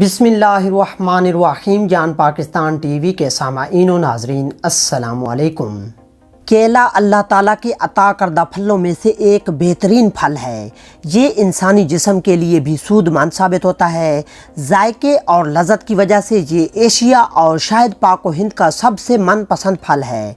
بسم اللہ الرحمن الرحیم۔ جان پاکستان ٹی وی کے سامعین و ناظرین السلام علیکم۔ کیلا اللہ تعالیٰ کے عطا کردہ پھلوں میں سے ایک بہترین پھل ہے۔ یہ انسانی جسم کے لیے بھی سود مند ثابت ہوتا ہے۔ ذائقے اور لذت کی وجہ سے یہ ایشیا اور شاید پاک و ہند کا سب سے من پسند پھل ہے۔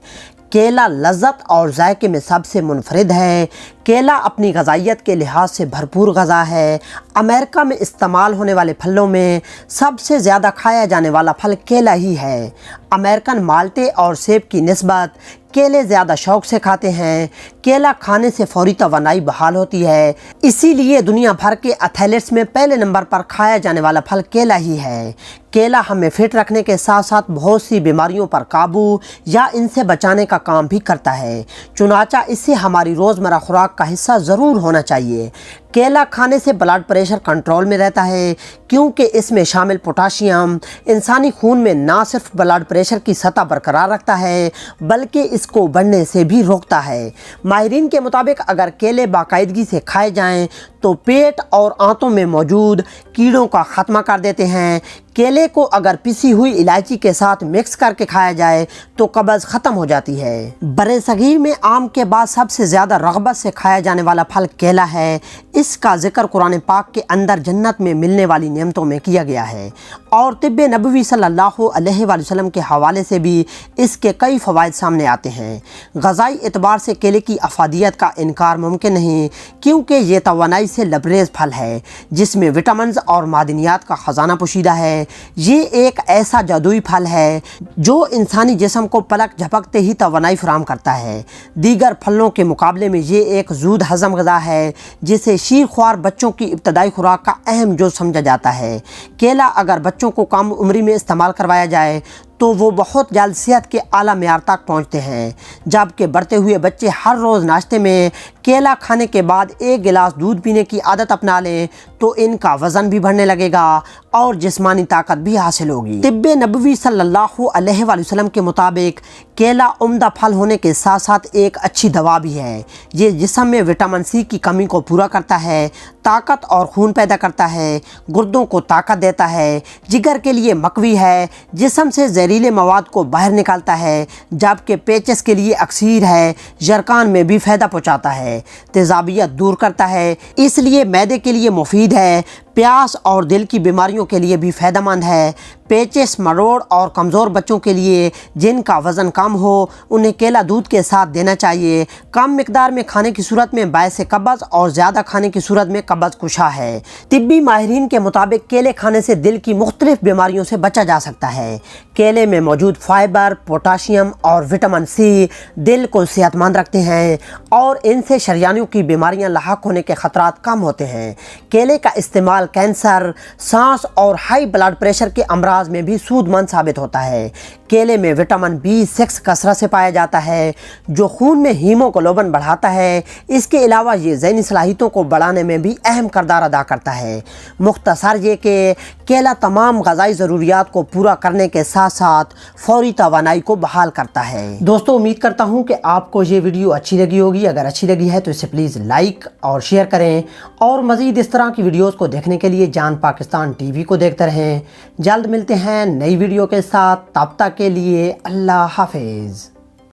کیلا لذت اور ذائقے میں سب سے منفرد ہے۔ کیلا اپنی غذائیت کے لحاظ سے بھرپور غذا ہے۔ امریکہ میں استعمال ہونے والے پھلوں میں سب سے زیادہ کھایا جانے والا پھل کیلا ہی ہے۔ امریکن مالٹے اور سیب کی نسبت کیلے زیادہ شوق سے کھاتے ہیں۔ کیلا کھانے سے فوری توانائی بحال ہوتی ہے، اسی لیے دنیا بھر کے ایتھلیٹس میں پہلے نمبر پر کھایا جانے والا پھل کیلا ہی ہے۔ کیلا ہمیں فٹ رکھنے کے ساتھ ساتھ بہت سی بیماریوں پر قابو یا ان سے بچانے کا کام بھی کرتا ہے، چنانچہ اس سے ہماری روزمرہ خوراک کا حصہ ضرور ہونا چاہیے۔ کیلا کھانے سے بلڈ پریشر کنٹرول میں رہتا ہے، کیونکہ اس میں شامل پوٹاشیم انسانی خون میں نہ صرف بلڈ پریشر کی سطح برقرار رکھتا ہے بلکہ اس کو بڑھنے سے بھی روکتا ہے۔ ماہرین کے مطابق اگر کیلے باقاعدگی سے کھائے جائیں تو پیٹ اور آنتوں میں موجود کیڑوں کا خاتمہ کر دیتے ہیں۔ کیلے کو اگر پسی ہوئی الائچی کے ساتھ مکس کر کے کھایا جائے تو قبض ختم ہو جاتی ہے۔ برصغیر میں آم کے بعد سب سے زیادہ رغبت سے کھایا جانے والا پھل کیلا ہے۔ اس کا ذکر قرآن پاک کے اندر جنت میں ملنے والی نعمتوں میں کیا گیا ہے، اور طب نبوی صلی اللہ علیہ وآلہ وسلم کے حوالے سے بھی اس کے کئی فوائد سامنے آتے ہیں۔ غذائی اعتبار سے کیلے کی افادیت کا انکار ممکن نہیں، کیونکہ یہ توانائی سے لبریز پھل ہے جس میں وٹامنز اور معدنیات کا خزانہ پوشیدہ ہے۔ یہ ایک ایسا جادوئی پھل ہے جو انسانی جسم کو پلک جھپکتے ہی توانائی فراہم کرتا ہے۔ دیگر پھلوں کے مقابلے میں یہ ایک زود ہضم غذا ہے جسے شیر خوار بچوں کی ابتدائی خوراک کا اہم جز سمجھا جاتا ہے۔ کیلا اگر بچوں کو کم عمری میں استعمال کروایا جائے تو وہ بہت جلد صحت کے اعلیٰ معیار تک پہنچتے ہیں، جبکہ بڑھتے ہوئے بچے ہر روز ناشتے میں کیلا کھانے کے بعد ایک گلاس دودھ پینے کی عادت اپنا لیں تو ان کا وزن بھی بڑھنے لگے گا اور جسمانی طاقت بھی حاصل ہوگی۔ طب نبوی صلی اللہ علیہ وآلہ وسلم کے مطابق کیلا عمدہ پھل ہونے کے ساتھ ساتھ ایک اچھی دوا بھی ہے۔ یہ جسم میں وٹامن سی کی کمی کو پورا کرتا ہے، طاقت اور خون پیدا کرتا ہے، گردوں کو طاقت دیتا ہے، جگر کے لیے مقوی ہے، جسم سے زہریلے مواد کو باہر نکالتا ہے، جبکہ پیچس کے لیے اکسیر ہے، جرکان میں بھی فائدہ پہنچاتا ہے، تیزابیت دور کرتا ہے، اس لیے معدے کے لیے مفید ہے، پیاس اور دل کی بیماریوں کے لیے بھی فائدہ مند ہے۔ پیچس، مروڑ اور کمزور بچوں کے لیے جن کا وزن کم ہو انہیں کیلا دودھ کے ساتھ دینا چاہیے۔ کم مقدار میں کھانے کی صورت میں باعث قبض اور زیادہ کھانے کی صورت میں قبض کشا ہے۔ طبی ماہرین کے مطابق کیلے کھانے سے دل کی مختلف بیماریوں سے بچا جا سکتا ہے۔ کیلے میں موجود فائبر، پوٹاشیم اور وٹامن سی دل کو صحت مند رکھتے ہیں اور ان سے شریانوں کی بیماریاں لاحق ہونے کے خطرات کم ہوتے ہیں۔ کیلے کا استعمال کینسر، سانس اور ہائی بلڈ پریشر کے امراض میں بھی سود مند ثابت ہوتا ہے۔ کیلے میں وٹامن B6 کثرت سے پایا جاتا ہے جو خون میں ہیموگلوبن بڑھاتا ہے۔ اس کے علاوہ یہ ذہنی صلاحیتوں کو بڑھانے میں بھی اہم کردار ادا کرتا ہے۔ مختصر یہ کہ کیلا تمام غذائی ضروریات کو پورا کرنے کے ساتھ ساتھ فوری توانائی کو بحال کرتا ہے۔ دوستو، امید کرتا ہوں کہ آپ کو یہ ویڈیو اچھی لگی ہوگی۔ اگر اچھی لگی ہے تو اسے پلیز لائک اور شیئر کریں، اور مزید اس طرح کی ویڈیوز کو دیکھنے کے لیے جان پاکستان ٹی وی کو دیکھتے رہیں۔ جلد ملتے ہیں نئی ویڈیو کے ساتھ، تب تک کے لیے اللہ حافظ۔